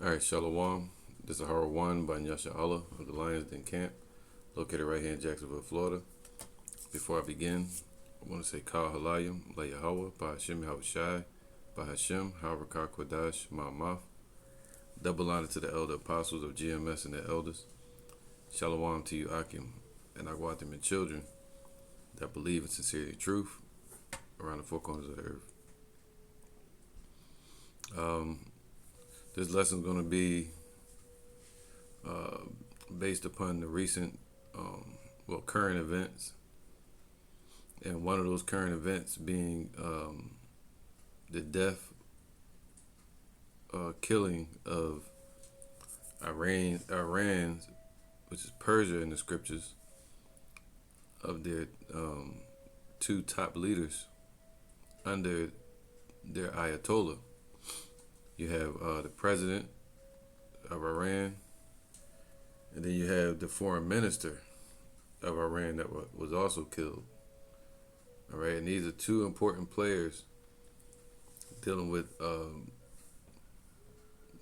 All right, Shalom. This is Horror One by Nyasha Allah of the Lions Den Camp, located right here in Jacksonville, Florida. Before I begin, I want to say Kal Halayim, La Yahweh, by Hashem Yahushai, by Hashem, Harakah Kodash, Ma'amaf. Double honor to the elder apostles of GMS and their elders. Shalom to you, Akim, and Agwatim and children that believe in sincerity and truth around the four corners of the earth. This lesson is going to be based upon the recent, current events, and one of those current events being the death, killing of Iran, which is Persia in the scriptures, of their two top leaders under their Ayatollah. You have the president of Iran, and then you have the foreign minister of Iran that was also killed. All right, and these are two important players dealing with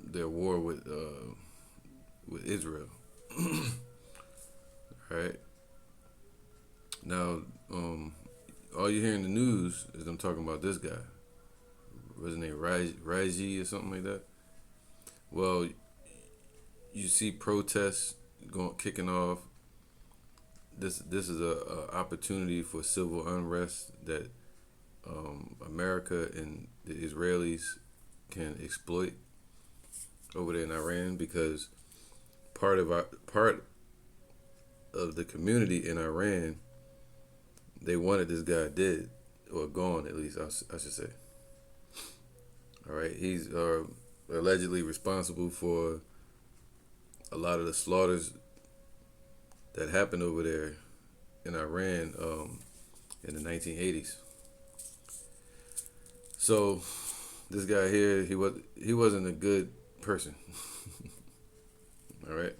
their war with Israel. All right. Now, all you hear in the news is them talking about this guy. What's his name? Raji or something like that. Well, you see protests kicking off. This is a opportunity for civil unrest that America and the Israelis can exploit over there in Iran, because part of the community in Iran, they wanted this guy dead or gone, at least I should say. All right, he's allegedly responsible for a lot of the slaughters that happened over there in Iran in the 1980s. So this guy here, he wasn't a good person. All right,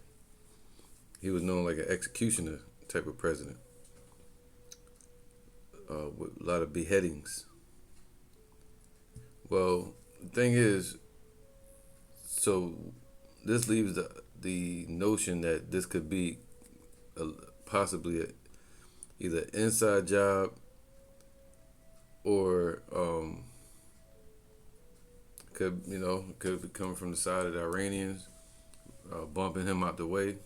he was known like an executioner type of president, with a lot of beheadings. Well, the thing is, so this leaves the notion that this could be possibly either inside job or could be coming from the side of the Iranians, bumping him out the way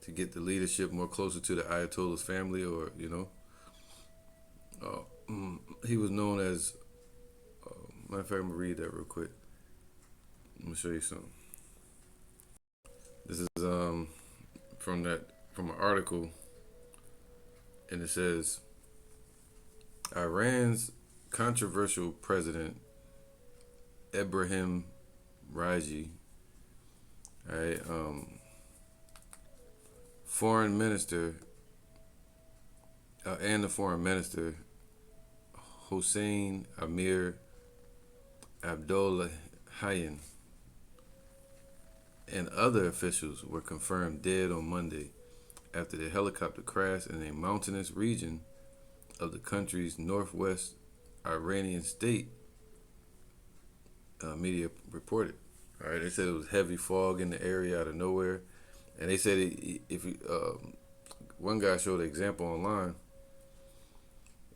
to get the leadership more closer to the Ayatollah's family, or he was known as. Matter of fact, I'm gonna read that real quick. I'm gonna show you something. This is from an article, and it says Iran's controversial president Ebrahim Raji, right, foreign minister, and the foreign minister Hossein Amir Abdollahian and other officials were confirmed dead on Monday after the helicopter crashed in a mountainous region of the country's northwest Iranian state, media reported. All right, they said it was heavy fog in the area out of nowhere, and they said if you, one guy showed an example online.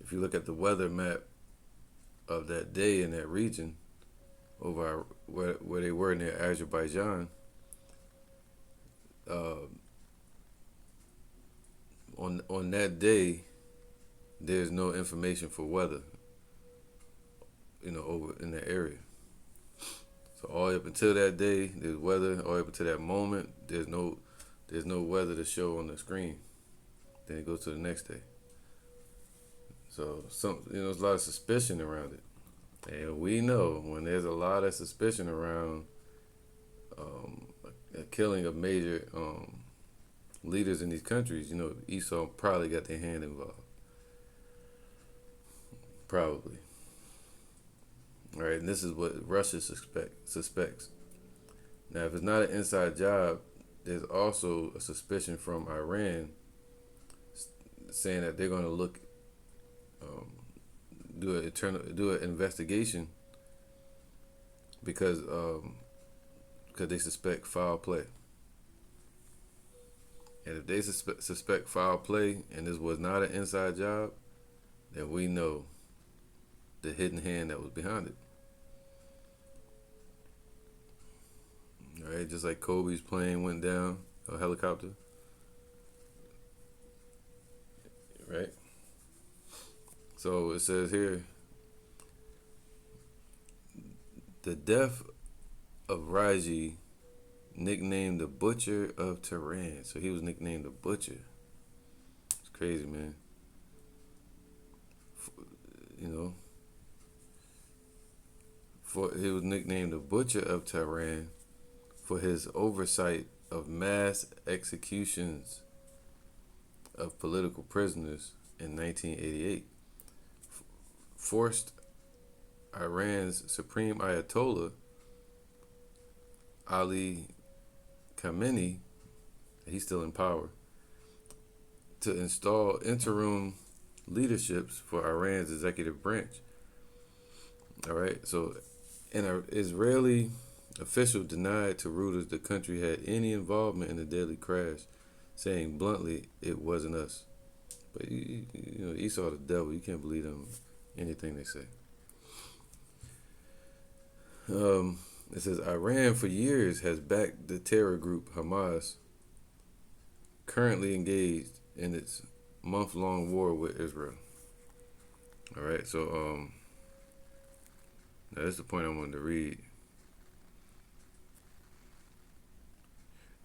If you look at the weather map of that day in that region, over where they were near Azerbaijan, on that day, there's no information for weather, over in that area. So all up until that day, there's weather. All up until that moment, there's no weather to show on the screen. Then it goes to the next day. So there's a lot of suspicion around it, and we know when there's a lot of suspicion around a killing of major leaders in these countries, Esau probably got their hand involved. Probably. All right, and this is what Russia suspects. Now, if it's not an inside job, there's also a suspicion from Iran saying that they're going to look, do an investigation, because because they suspect foul play. And if they suspect foul play and this was not an inside job, then we know the hidden hand that was behind it. All right, just like Kobe's plane went down, a helicopter, right? So it says here, the death of Raji, nicknamed the Butcher of Tehran. So he was nicknamed the Butcher. It's crazy, man. You know, he was nicknamed the Butcher of Tehran for his oversight of mass executions of political prisoners in 1988, forced Iran's Supreme Ayatollah Ali Khamenei, he's still in power, to install interim leaderships for Iran's executive branch. All right, so an Israeli official denied to Reuters the country had any involvement in the deadly crash, saying bluntly, "It wasn't us." But Esau the devil. You can't believe them anything they say. It says Iran for years has backed the terror group Hamas, currently engaged in its month-long war with Israel. All right, so now that's the point I wanted to read.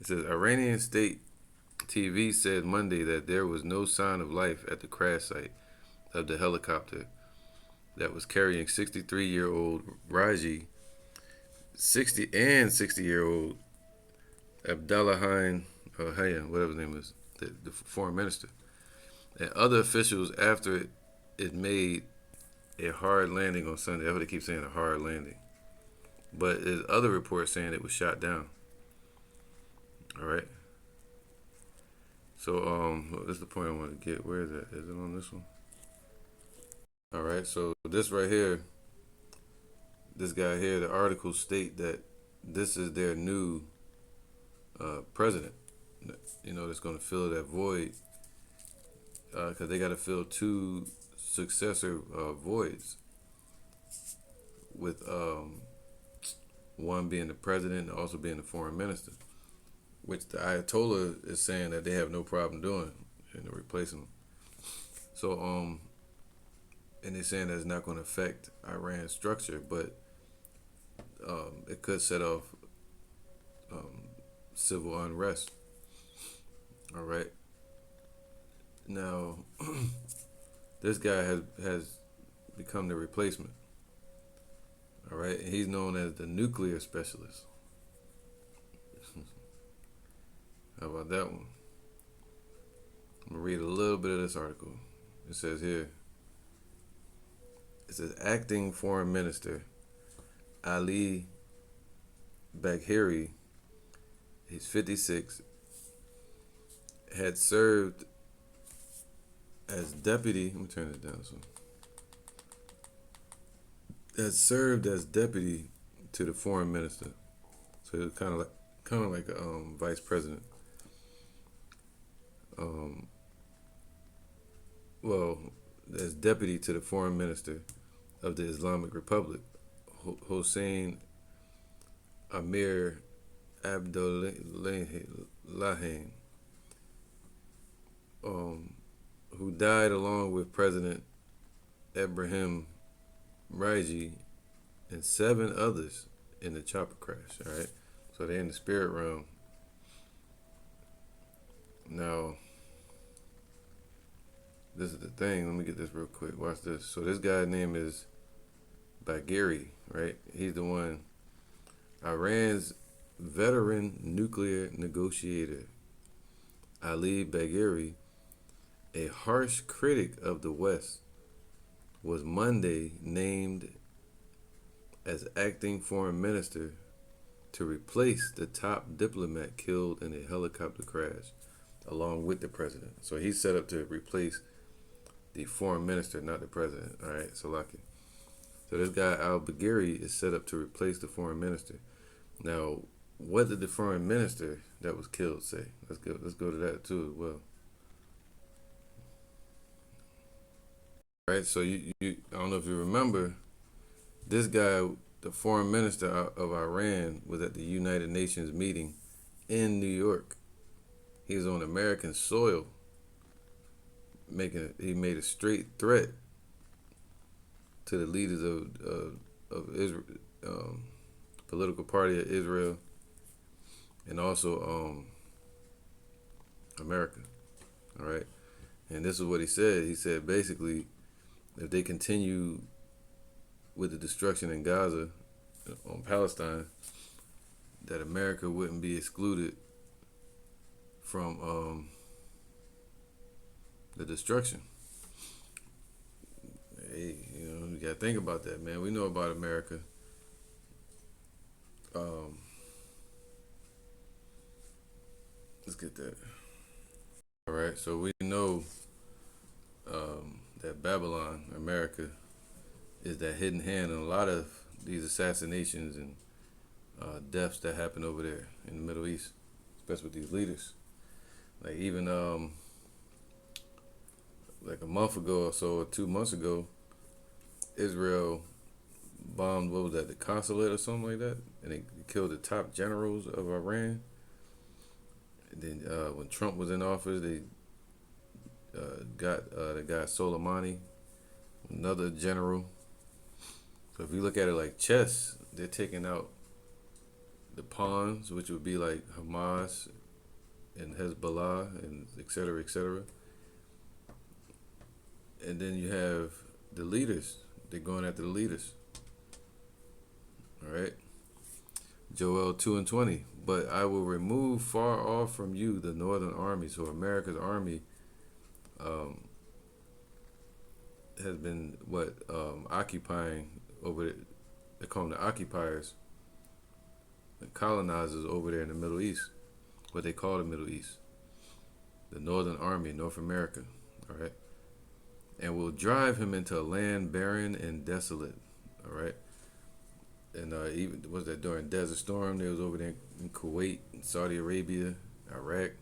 It says Iranian state TV said Monday that there was no sign of life at the crash site of the helicopter that was carrying 63-year-old Raji, 60-year-old Abdullah Hayyan, whatever his name is, the foreign minister, and other officials after it made a hard landing on Sunday. That's what they keep saying, a hard landing. But there's other reports saying it was shot down. All right. So this is the point I want to get. Where is that? Is it on this one? All right. So this right here, this guy here, the articles state that this is their new president. That's going to fill that void because they got to fill two successor voids, with one being the president and also being the foreign minister, which the Ayatollah is saying that they have no problem doing and replacing them. So and they're saying that it's not going to affect Iran's structure, but it could set off civil unrest. All right. Now, this guy has become the replacement. All right, and he's known as the nuclear specialist. How about that one? I'm gonna read a little bit of this article. It says here. It says acting foreign minister Ali Bagheri, he's 56, had served as deputy. Let me turn this down. Had served as deputy to the foreign minister, so it was kind of like a vice president. Well, as deputy to the foreign minister of the Islamic Republic, Hossein Amir Abdullahian, who died along with President Ibrahim Raji and 7 others in the chopper crash. All right, so they're in the spirit realm. Now, this is the thing. Let me get this real quick. Watch this. So this guy's name is Bagheri, right? He's the one. Iran's veteran nuclear negotiator Ali Bagheri, a harsh critic of the West, was Monday named as acting foreign minister to replace the top diplomat killed in a helicopter crash, along with the president. So he's set up to replace the foreign minister, not the president. All right, so lucky. So this guy Al Bagheri is set up to replace the foreign minister. Now, what did the foreign minister that was killed say? Let's go to that too as well. Right. So you I don't know if you remember this guy, the foreign minister of Iran, was at the United Nations meeting in New York. He was on American soil, he made a straight threat to the leaders of Israel, um, political party of Israel, and also America. All right, and this is what he said. He said basically, if they continue with the destruction in Gaza, on Palestine, that America wouldn't be excluded from the destruction. Hey, you gotta think about that, man. We know about America. Um, let's get that. All right, so we know that Babylon, America, is that hidden hand in a lot of these assassinations and deaths that happen over there in the Middle East, especially with these leaders. Like even like a month ago or so, or 2 months ago, Israel bombed, what was that, the consulate or something like that, and they killed the top generals of Iran. And then when Trump was in office, they got the guy Soleimani, another general. So if you look at it like chess, they're taking out the pawns, which would be like Hamas and Hezbollah and et cetera, et cetera. And then you have the leaders. They're going after the leaders. All right. Joel 2:20. But I will remove far off from you the northern army. So America's army um, has been occupying over the, they call them the occupiers, the colonizers over there in the Middle East, what they call the Middle East, the Northern Army, North America, all right, and will drive him into a land barren and desolate, all right, and even was that during Desert Storm, they was over there in Kuwait, Saudi Arabia, Iraq.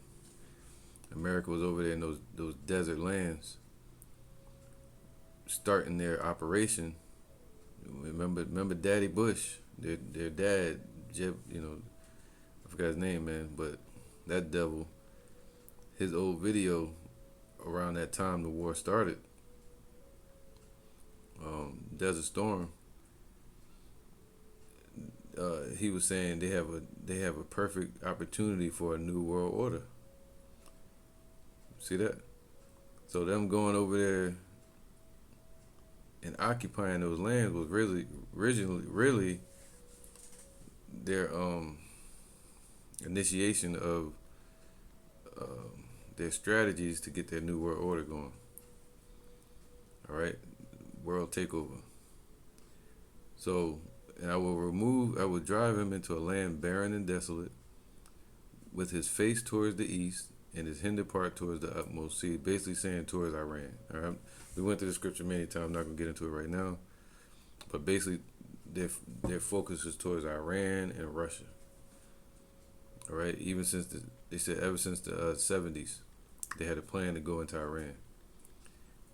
America was over there in those desert lands, starting their operation. Remember Daddy Bush, their dad, Jeb, I forgot his name, man, but that devil, his old video around that time the war started, Desert Storm, he was saying they have a perfect opportunity for a new world order. See that? So them going over there and occupying those lands was really originally really their initiation of their strategies to get their new world order going. All right, world takeover. So, and I will drive him into a land barren and desolate, with his face towards the east and his hinder part towards the utmost. See, basically saying towards Iran. All right, we went through the scripture many times. I'm not gonna get into it right now, but basically, their focus is towards Iran and Russia. All right, even since they said ever since the 70s, they had a plan to go into Iran.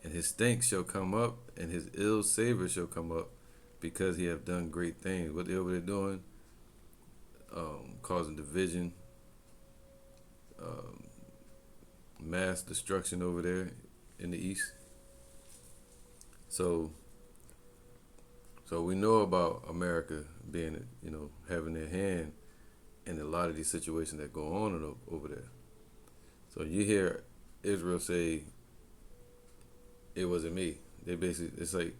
And his stank shall come up, and his ill savor shall come up, because he have done great things. What they over there doing? Causing division, um, mass destruction over there in the east. So we know about America being, having their hand in a lot of these situations that go on over there. So you hear Israel say, "It wasn't me." They basically, it's like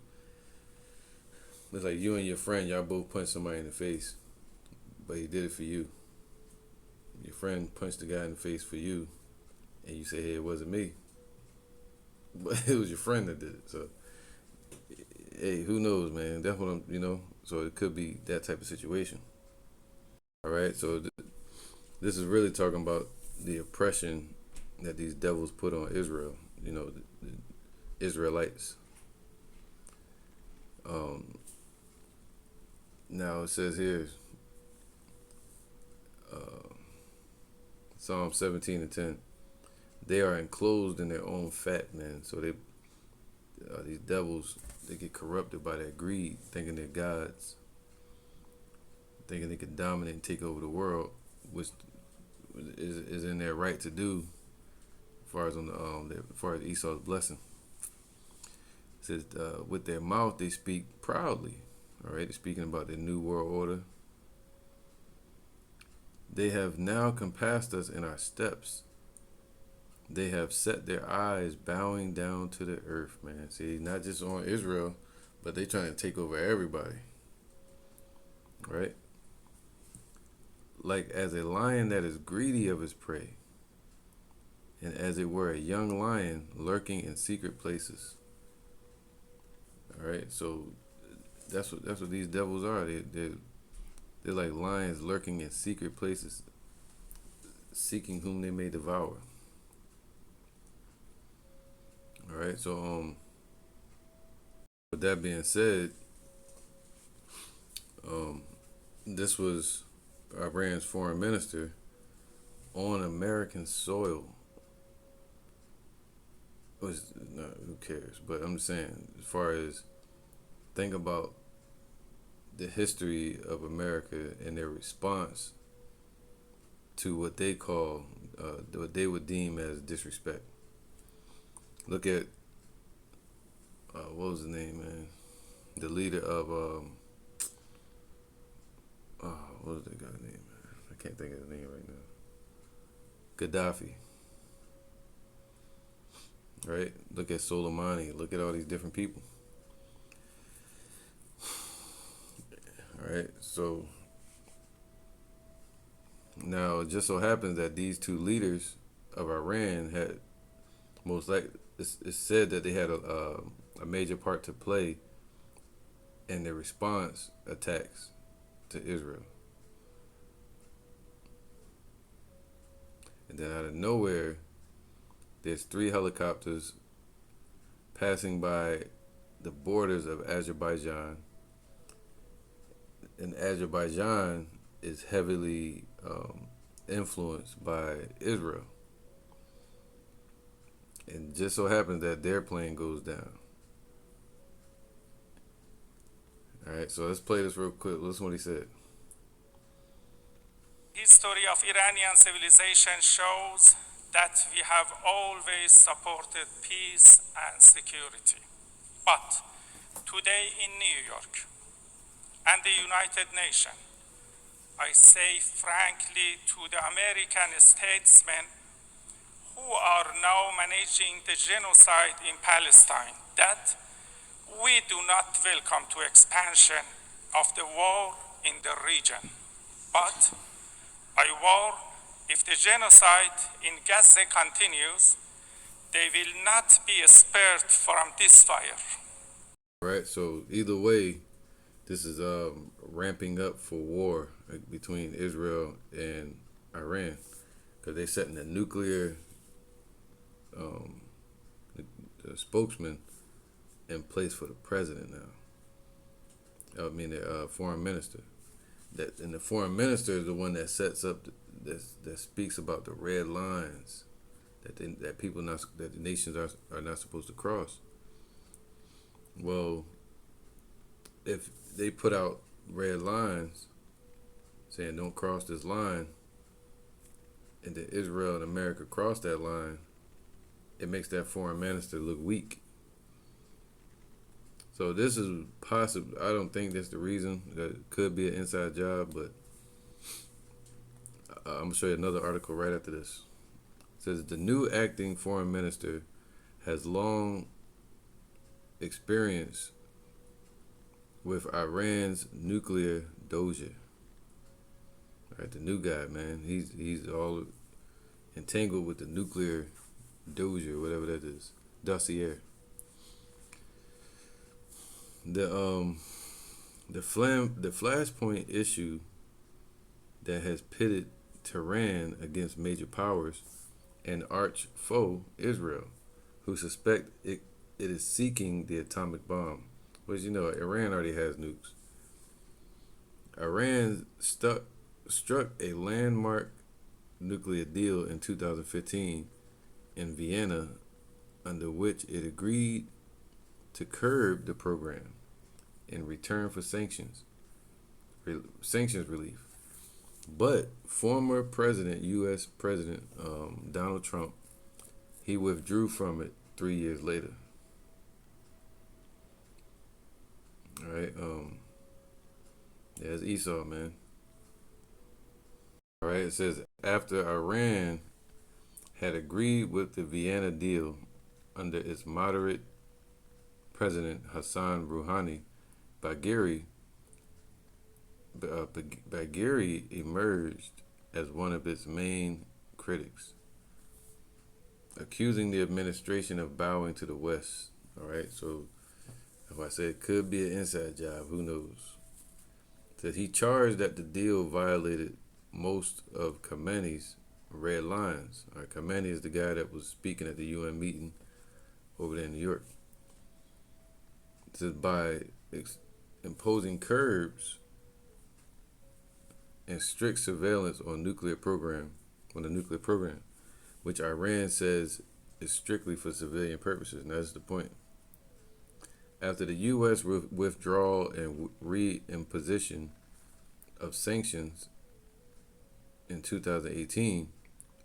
you and your friend, y'all both punched somebody in the face, but he did it for you. Your friend punched the guy in the face for you, and you say, "Hey, it wasn't me," but it was your friend that did it. So, hey, who knows, man? That's what So it could be that type of situation. All right. So this is really talking about the oppression that these devils put on Israel. The Israelites. Now it says here, Psalm 17:10. They are enclosed in their own fat, man. So these devils, they get corrupted by that greed, thinking they're gods, thinking they can dominate and take over the world, which is in their right to do, as far as as far as Esau's blessing. It says, with their mouth they speak proudly. All right, they're speaking about the new world order. They have now compassed us in our steps. They have set their eyes bowing down to the earth, man. See, not just on Israel, but they trying to take over everybody. Right? Like as a lion that is greedy of his prey, and as it were a young lion lurking in secret places. All right, so that's what these devils are. They're like lions lurking in secret places, seeking whom they may devour. All right, so with that being said, this was Iran's foreign minister on American soil. Who cares? But I'm just saying, as far as think about the history of America and their response to what they call, what they would deem as disrespect. Look at what was his name, man? The leader of what was that guy's name, man? I can't think of his name right now. Gaddafi. Right? Look at Soleimani. Look at all these different people. All right, so now it just so happens that these two leaders of Iran had most likely, it's said that they had a major part to play in the response attacks to Israel. And then out of nowhere, there's 3 helicopters passing by the borders of Azerbaijan. And Azerbaijan is heavily influenced by Israel. And just so happens that their plane goes down. All right, so let's play this real quick. Listen to what he said. History of Iranian civilization shows that we have always supported peace and security. But today in New York and the United Nations, I say frankly to the American statesmen who are now managing the genocide in Palestine that we do not welcome to expansion of the war in the region. But I war if the genocide in Gaza continues, they will not be spared from this fire. Right, so either way, this is ramping up for war between Israel and Iran, because they're setting a nuclear the spokesman in place for the president now. I mean, the foreign minister. And the foreign minister is the one that sets up that speaks about the red lines that the nations are not supposed to cross. Well, if they put out red lines saying don't cross this line, and then Israel and America cross that line, it makes that foreign minister look weak. So this is possible. I don't think that's the reason. That could be an inside job, but I'm gonna show you another article right after this. It says the new acting foreign minister has long experience with Iran's nuclear dossier. All right, the new guy, man, he's all entangled with the nuclear dossier, whatever that is, dossier. The flashpoint issue that has pitted Tehran against major powers and arch foe Israel, who suspect it is seeking the atomic bomb. But you know, Iran already has nukes. Iran struck a landmark nuclear deal in 2015 in Vienna, under which it agreed to curb the program in return for sanctions relief. But former U.S. President Donald Trump, he withdrew from it 3 years later. All right, yeah, it's Esau, man. All right, it says after Iran had agreed with the Vienna deal under its moderate President Hassan Rouhani, Bagheri emerged as one of its main critics, accusing the administration of bowing to the West. All right, so if I say it could be an inside job, who knows? That he charged that the deal violated most of Khamenei's red lines. All right, Khamenei is the guy that was speaking at the UN meeting over there in New York. It says by imposing curbs and strict surveillance on the nuclear program, which Iran says is strictly for civilian purposes. And that's the point. After the U.S. withdrawal and reimposition of sanctions in 2018,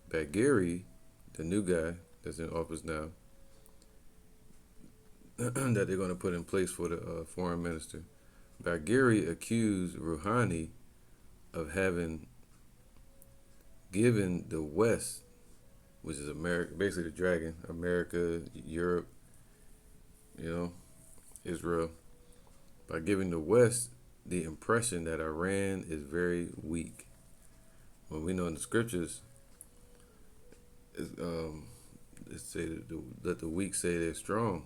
Bagheri, the new guy that's in office now, that they're going to put in place for the foreign minister, Bagheri accused Rouhani of having given the West, which is America, basically the dragon, America, Europe, Israel, by giving the West the impression that Iran is very weak. When we know in the scriptures, it say let the weak say they're strong.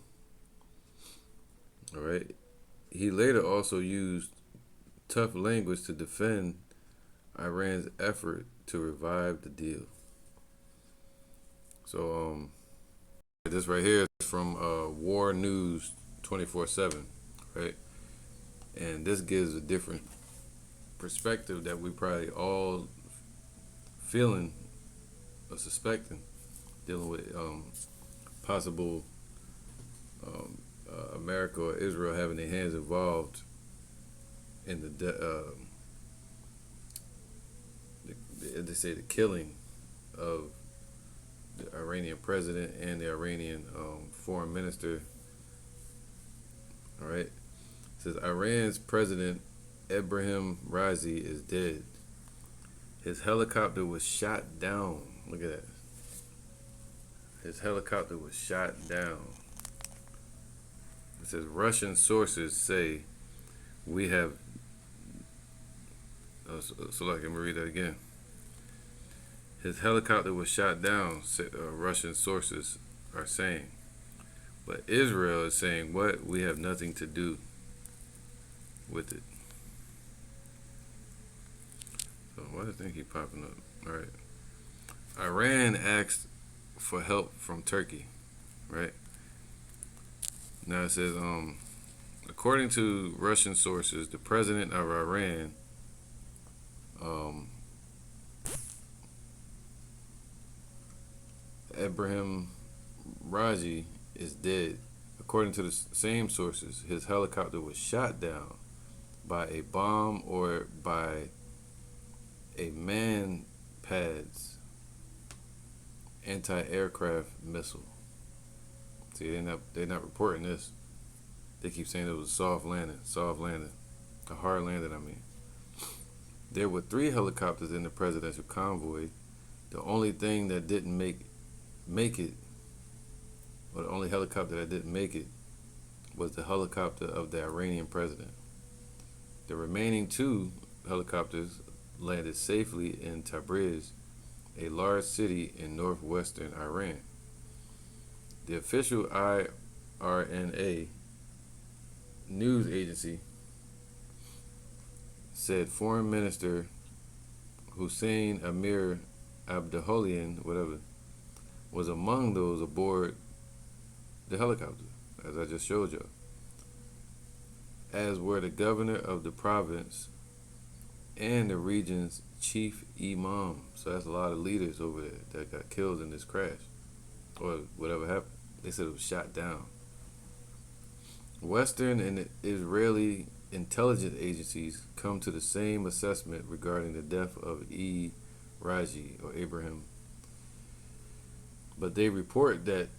All right. He later also used tough language to defend Iran's effort to revive the deal. So this right here is from War News 24/7, right? And this gives a different perspective that we probably all feeling or suspecting, dealing with possible America or Israel having their hands involved in they say the killing of the Iranian president and the Iranian foreign minister. All right, it says Iran's president Ebrahim Raisi is dead. His helicopter was shot down. Look at that. His helicopter was shot down. It says Russian sources say we have. So let me read that again. His helicopter was shot down, Russian sources are saying. But Israel is saying, what? We have nothing to do with it. So why does that keep popping up? All right. Iran asked for help from Turkey, right? Now it says, according to Russian sources, the president of Iran, Ebrahim Raisi, is dead. According to the same sources, his helicopter was shot down by a bomb or by a MANPADS anti-aircraft missile. See, they're not reporting this. They keep saying it was a soft landing, a hard landing. I mean, there were 3 helicopters in the presidential convoy. The only thing that didn't make it, or the only helicopter that didn't make it, was the helicopter of the Iranian president. The remaining 2 helicopters landed safely in Tabriz, a large city in northwestern Iran. The official IRNA news agency said Foreign Minister Hussein Amir Abdullahian, was among those aboard the helicopter, as I just showed you, as were the governor of the province and the region's chief imam. So that's a lot of leaders over there that got killed in this crash or whatever happened. They said it was shot down. Western and Israeli intelligence agencies come to the same assessment regarding the death of Raji or Abraham, but they report that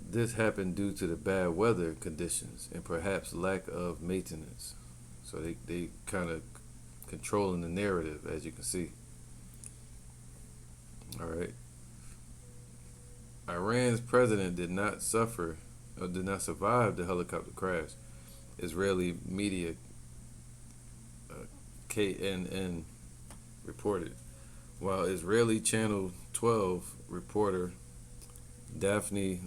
this happened due to the bad weather conditions and perhaps lack of maintenance. So they kind of controlling the narrative, as you can see. All right. Iran's president did not suffer or did not survive the helicopter crash. Israeli media KNN reported, while Israeli Channel 12 reporter Daphne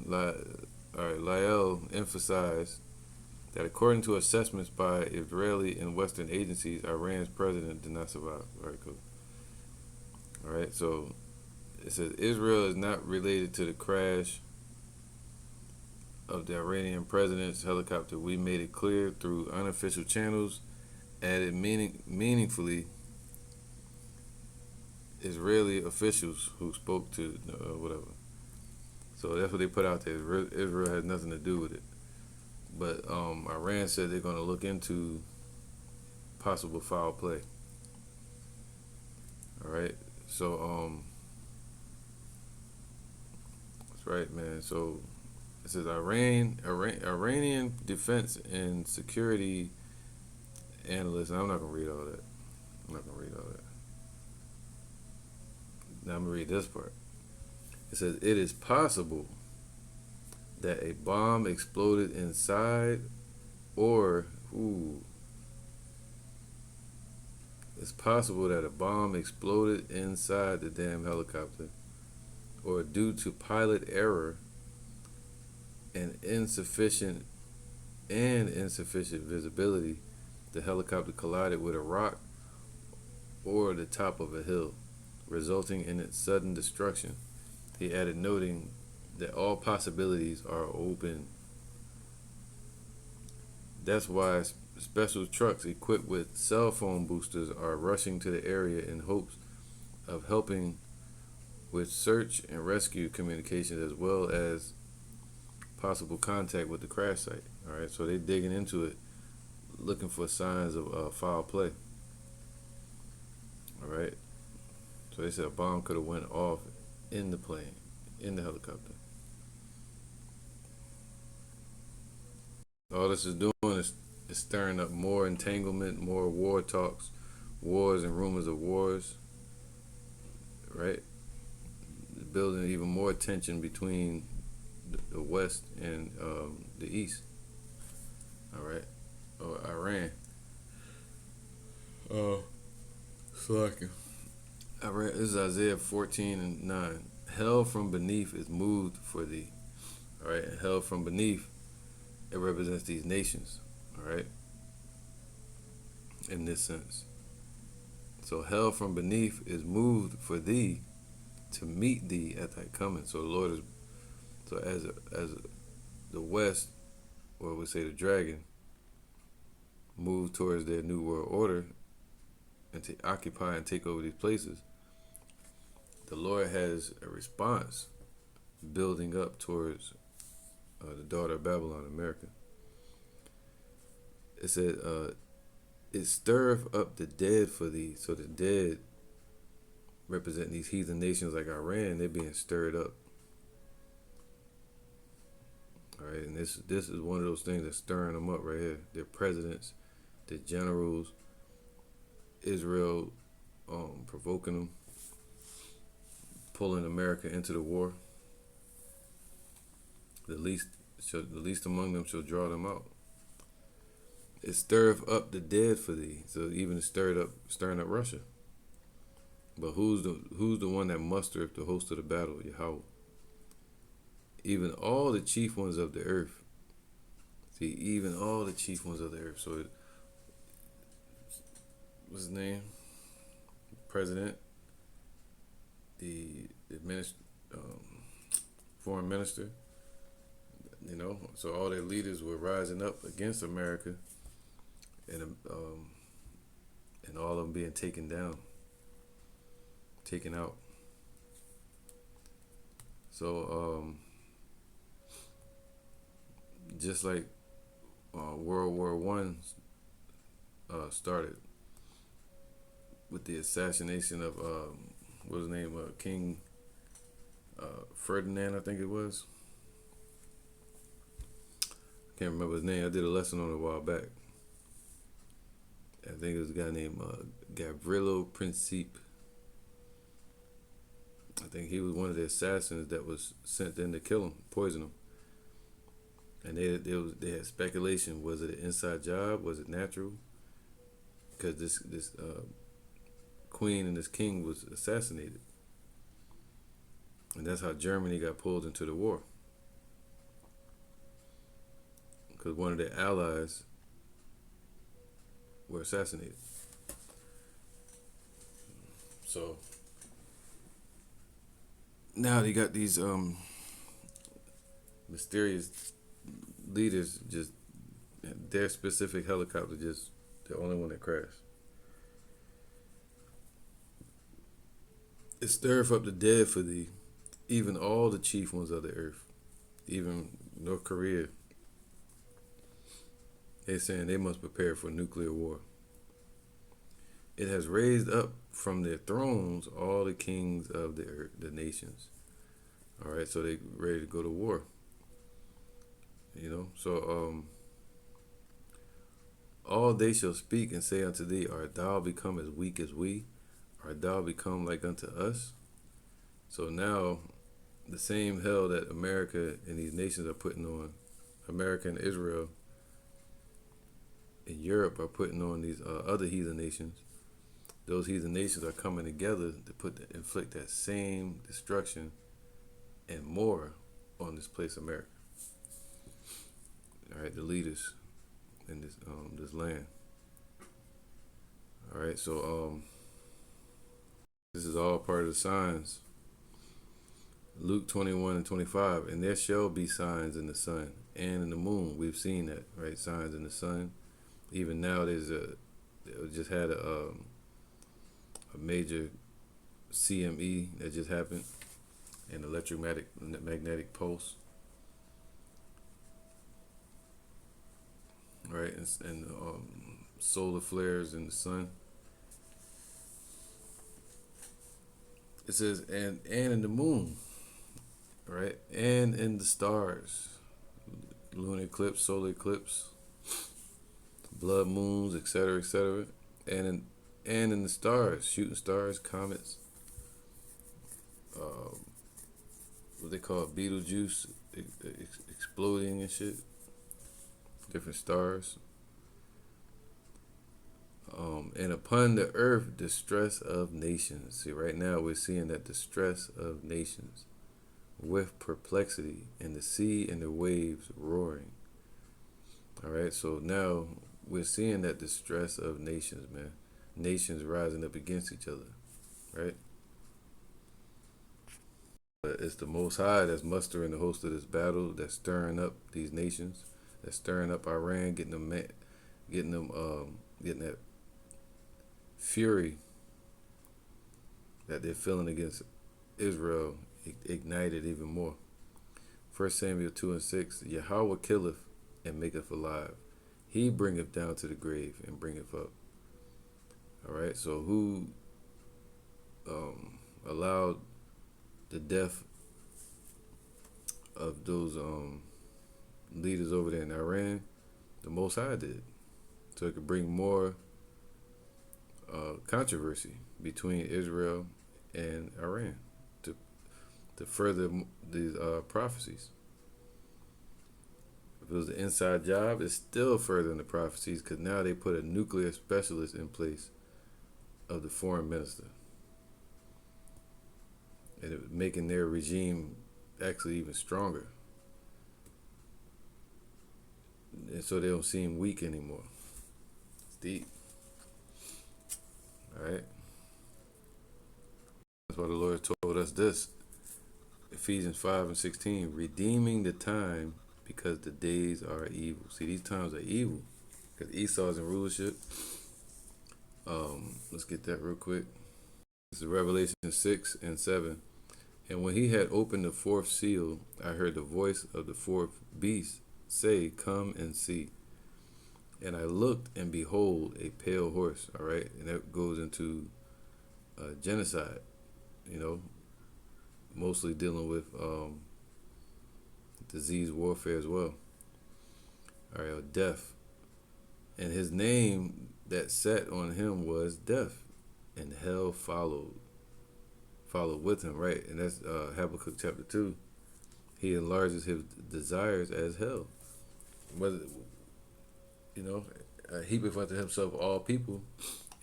Liel emphasized that according to assessments by Israeli and Western agencies, Iran's president did not survive. All right, cool. All right, so it says Israel is not related to the crash of the Iranian president's helicopter. We made it clear through unofficial channels, added meaningfully Israeli officials who spoke to whatever. So that's what they put out there. Israel has nothing to do with it. But Iran said they're going to look into possible foul play. All right. So that's right, man. So it says Iranian defense and security analysts. I'm not gonna read all that. I'm not gonna read all that. Now I'm gonna read this part. It says it is possible that a bomb exploded inside, or it's possible that a bomb exploded inside the damn helicopter, or due to pilot error and insufficient visibility, the helicopter collided with a rock or the top of a hill, resulting in its sudden destruction. He added, noting that all possibilities are open. That's why special trucks equipped with cell phone boosters are rushing to the area in hopes of helping with search and rescue communications as well as possible contact with the crash site. All right, so they're digging into it, looking for signs of foul play. All right, so they said a bomb could have went off in the plane, in the helicopter. All this is doing is stirring up more entanglement, more war talks, wars and rumors of wars. Right, building even more tension between the West and the East. All right, or Iran. Slacking. Iran. This is Isaiah 14:9. Hell from beneath is moved for thee. All right, and hell from beneath, it represents these nations. All right, in this sense. So hell from beneath is moved for thee to meet thee at thy coming. So the Lord is so as the West, or we say the dragon, move towards their new world order and to occupy and take over these places, the Lord has a response building up towards the daughter of Babylon, America. It said, it stirreth up the dead for thee. So the dead representing these heathen nations like Iran, they're being stirred up. All right, and this is one of those things that's stirring them up right here. Their presidents, their generals, Israel provoking them, pulling America into the war. The least among them shall draw them out. It stirreth up the dead for thee. So even stirring up Russia. But who's the one that mustereth the host of the battle? Yahweh. Even all the chief ones of the earth. See, even all the chief ones of the earth. So what's his name? President, the foreign minister. So all their leaders were rising up against America, and all of them being taken down. taken out. So just like World War I started with the assassination of what was his name, King Ferdinand, I think it was. Can't remember his name. I did a lesson on it a while back. I think it was a guy named Gavrilo Principe. I think he was one of the assassins that was sent in to kill him, poison him. And they had speculation: was it an inside job? Was it natural? Because this queen and this king was assassinated, and that's how Germany got pulled into the war. Because one of their allies were assassinated. So now they got these mysterious leaders, just their specific helicopter, just the only one that crashed. It stirreth up the dead for thee, even all the chief ones of the earth, even North Korea. They're saying they must prepare for nuclear war. It has raised up from their thrones all the kings of the earth, the nations. All right, so they ready to go to war. So all they shall speak and say unto thee, art thou become as weak as we? Art thou become like unto us? So now the same hell that America and these nations are putting on, America and Israel and Europe are putting on these other heathen nations. Those heathen nations are coming together to inflict that same destruction and more on this place, America. All right, the leaders in this land. All right, so this is all part of the signs. Luke 21:25, and there shall be signs in the sun and in the moon. We've seen that, right? Signs in the sun. Even now, they just had a major CME that just happened, an electromagnetic pulse, right? And solar flares in the sun. It says, and in the moon, right? And in the stars, lunar eclipse, solar eclipse, blood moons, etc., etc., and in the stars, shooting stars, comets, what they call Beetlejuice, exploding and shit, different stars. And upon the earth, distress of nations. See, right now we're seeing that distress of nations with perplexity, and the sea and the waves roaring. All right, so now we're seeing that distress of nations, man. Nations rising up against each other, right? It's the Most High that's mustering the host of this battle, that's stirring up these nations, that's stirring up Iran, getting that fury that they're feeling against Israel ignited even more. 1 Samuel 2:6, Yahweh killeth and maketh alive. He bringeth down to the grave and bringeth up. All right, so who allowed the death of those leaders over there in Iran? The Most High did, so it could bring more controversy between Israel and Iran to further these prophecies. If it was an inside job, it's still furthering the prophecies, because now they put a nuclear specialist in place of the foreign minister, and it making their regime actually even stronger, and so they don't seem weak anymore. It's deep. All right. That's why the Lord told us this. Ephesians 5:16, redeeming the time because the days are evil. See, these times are evil because Esau's in rulership. Let's get that real quick. This is Revelation 6 and 7. And when he had opened the fourth seal, I heard the voice of the fourth beast say, "Come and see." And I looked, and behold, a pale horse. All right, and that goes into genocide. You know, mostly dealing with disease warfare as well. All right, or death. And his name that sat on him was Death, and hell followed with him. Right, and that's Habakkuk chapter 2. He enlarges his desires as hell. Whether heapeth unto himself all people,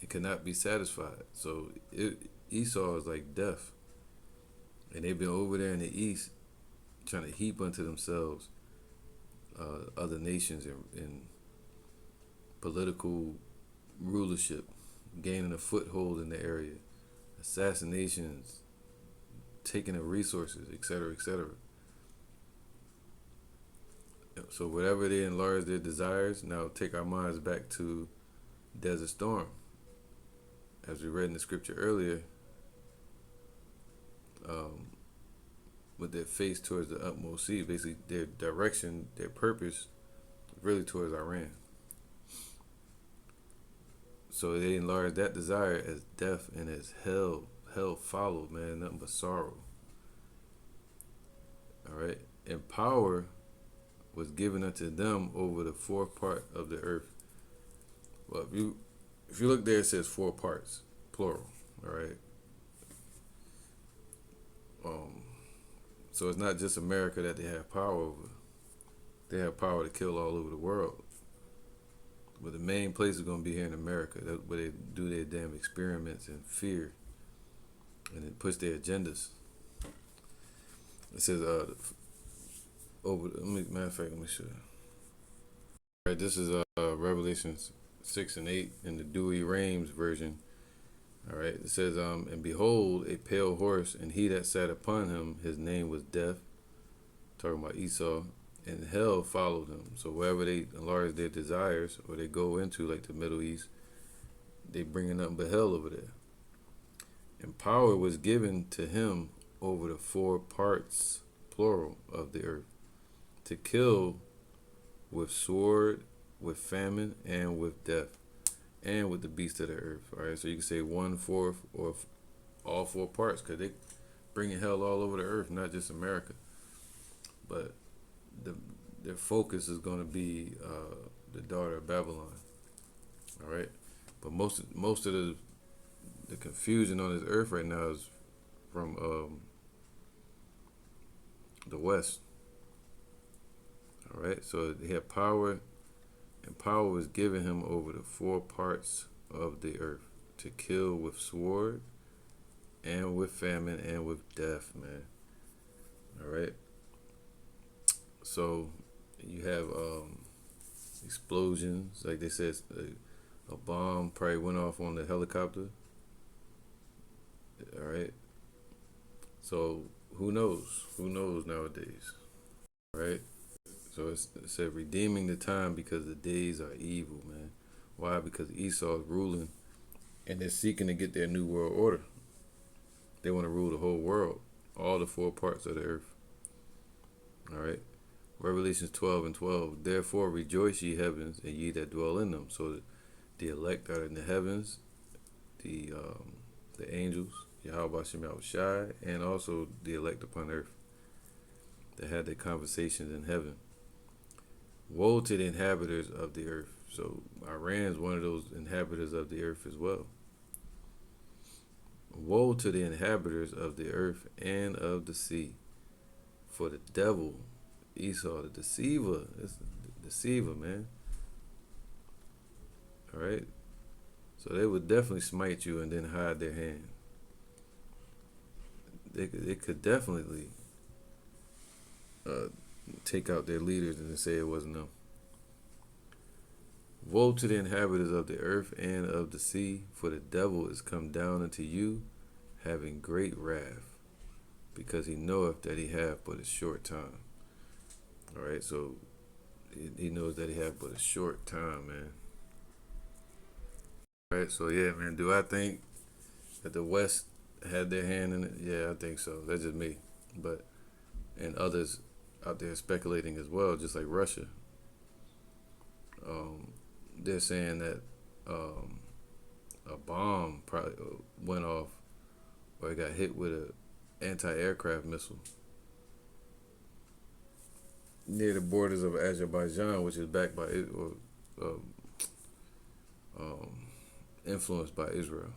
it cannot be satisfied. So Esau is like death, and they've been over there in the east trying to heap unto themselves other nations in political rulership, gaining a foothold in the area, assassinations, taking of resources, etc., etc. So whatever they enlarge their desires, now take our minds back to Desert Storm. As we read in the scripture earlier, with their face towards the utmost sea, basically their direction, their purpose, really towards Iran. So they enlarged that desire as death and as hell. Hell followed, man, nothing but sorrow. All right, and power was given unto them over the fourth part of the earth. Well, if you look there, it says four parts, plural. All right. So it's not just America that they have power over. They have power to kill all over the world. But the main place is going to be here in America, where they do their damn experiments and fear, and then push their agendas. It says matter of fact, let me show you. All right, this is Revelation 6 and 8 in the Dewey Rames version. All right, it says, and behold, a pale horse, and he that sat upon him, his name was Death. Talking about Esau, and hell followed him. So wherever they enlarge their desires, or they go into, like the Middle East, they bringing nothing but hell over there. And power was given to him over the four parts, plural, of the earth, to kill with sword, with famine, and with death, and with the beast of the earth. All right, so you can say 1/4 or all four parts, because they bringing hell all over the earth, not just America. But their focus is going to be the daughter of Babylon. All right, but most of the confusion on this earth right now is from the West. All right, so he had power, and power was given him over the four parts of the earth, to kill with sword, and with famine, and with death, man. All right. So you have explosions, like they said, a bomb probably went off on the helicopter. All right. So who knows? Who knows nowadays? All right. So it said redeeming the time because the days are evil, man. Why? Because Esau is ruling, and they're seeking to get their new world order. They want to rule the whole world, all the four parts of the earth. All right. Revelations 12 and 12. Therefore rejoice, ye heavens, and ye that dwell in them. So the elect are in the heavens, the angels, Yahweh Shem Shai, and also the elect upon earth that had their conversations in heaven. Woe to the inhabitants of the earth. So Iran's one of those inhabitants of the earth as well. Woe to the inhabitants of the earth and of the sea, for the devil, Esau, the deceiver, it's the deceiver, man. All right. So they would definitely smite you and then hide their hand. They could definitely take out their leaders and say it wasn't them. Woe to the inhabitants of the earth and of the sea, for the devil is come down unto you, having great wrath, because he knoweth that he hath but a short time. All right, so he knows that he hath but a short time, man. All right, so yeah, man, do I think that the West had their hand in it. Yeah, I think so. That's just me, but and others out there speculating as well, just like Russia. Um, they're saying that um, a bomb probably went off or it got hit with a anti-aircraft missile near the borders of Azerbaijan, which is backed by or uh, um, influenced by Israel.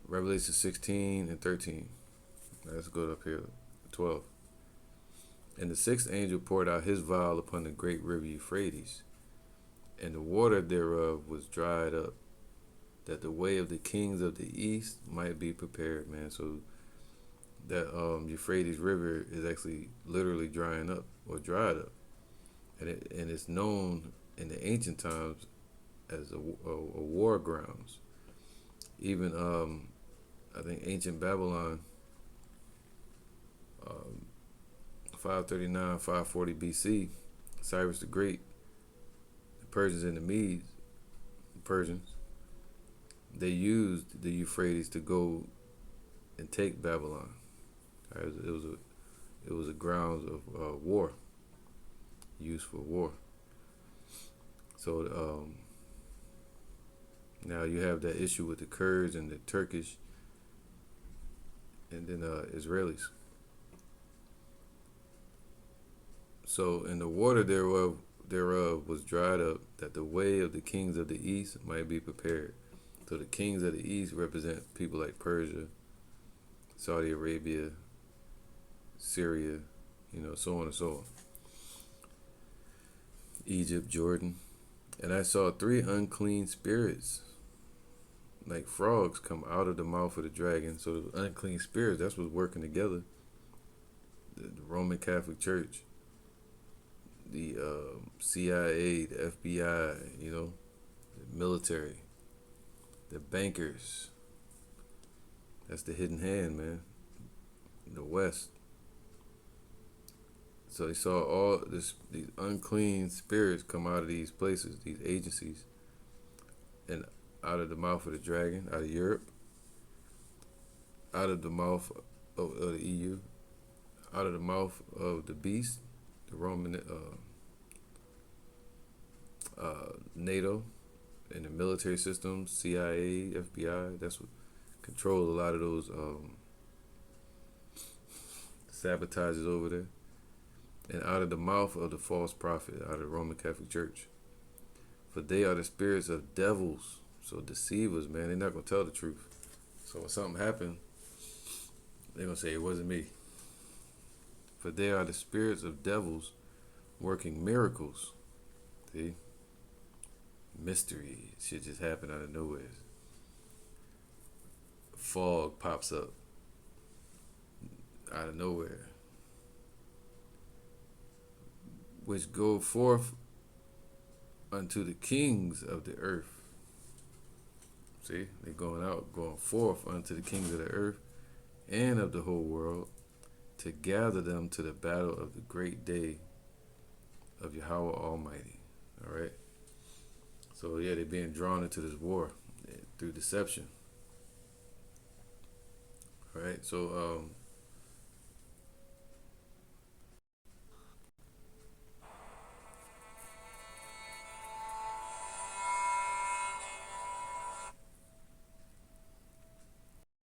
Revelation 16 and 13. Let's go up here. 12. And the sixth angel poured out his vial upon the great river Euphrates, and the water thereof was dried up, that the way of the kings of the east might be prepared, man. So that Euphrates River is actually literally drying up or dried up, and it's known in the ancient times as a war grounds. Even I think ancient Babylon, um, 539, 540 BC, Cyrus the Great, the Persians and the Medes, the Persians, they used the Euphrates to go and take Babylon. Right? It was a grounds of war, used for war. So now you have that issue with the Kurds and the Turkish, and then Israelis. So and the water thereof was dried up, that the way of the kings of the east might be prepared. So the kings of the east represent people like Persia, Saudi Arabia, Syria, so on and so on. Egypt, Jordan. And I saw three unclean spirits, like frogs, come out of the mouth of the dragon. So the unclean spirits, that's what's working together. The Roman Catholic Church, the CIA, the FBI, the military, the bankers. That's the hidden hand, man. The West. So they saw these unclean spirits come out of these places, these agencies, and out of the mouth of the dragon, out of Europe, out of the mouth of the EU, out of the mouth of the beast, the Roman NATO, and the military systems, CIA, FBI. That's what controls a lot of those sabotages over there. And out of the mouth of the false prophet, out of the Roman Catholic Church. For they are the spirits of devils. So deceivers, man, they're not going to tell the truth. So when something happened, they're going to say, it wasn't me. For they are the spirits of devils working miracles. See? Mystery. Shit just happened out of nowhere. Fog pops up out of nowhere, which go forth unto the kings of the earth. See, they're going forth unto the kings of the earth and of the whole world, to gather them to the battle of the great day of Yahweh Almighty. All right. So yeah, they're being drawn into this war through deception. All right. So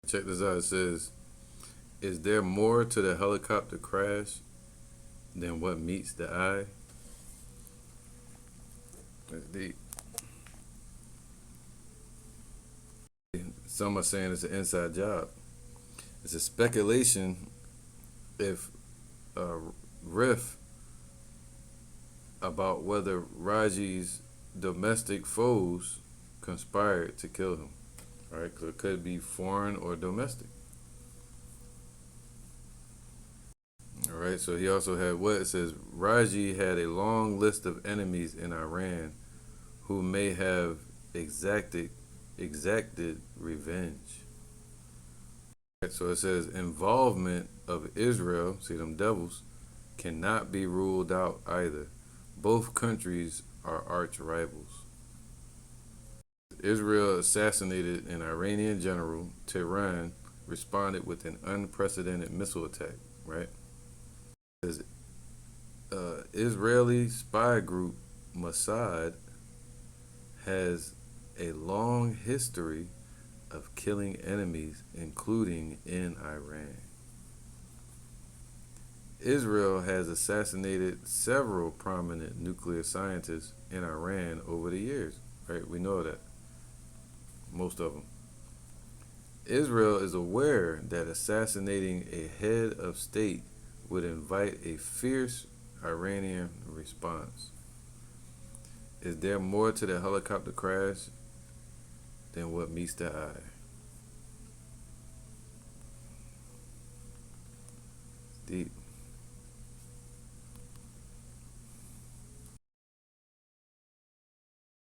check this out. It says, "Is there more to the helicopter crash than what meets the eye?" That's deep. Some are saying it's an inside job. It's a speculation if riff about whether Raji's domestic foes conspired to kill him. All right, so it could be foreign or domestic. All right, so he also had what it says. Raji had a long list of enemies in Iran who may have exacted revenge. So it says involvement of Israel, see them devils, cannot be ruled out either. Both countries are arch rivals. Israel assassinated an Iranian general. Tehran responded with an unprecedented missile attack. Right? Israeli spy group Mossad has a long history of killing enemies, including in Iran. Israel has assassinated several prominent nuclear scientists in Iran over the years. Right? We know that. Most of them. Israel is aware that assassinating a head of state would invite a fierce Iranian response. Is there more to the helicopter crash than what meets the eye? Deep.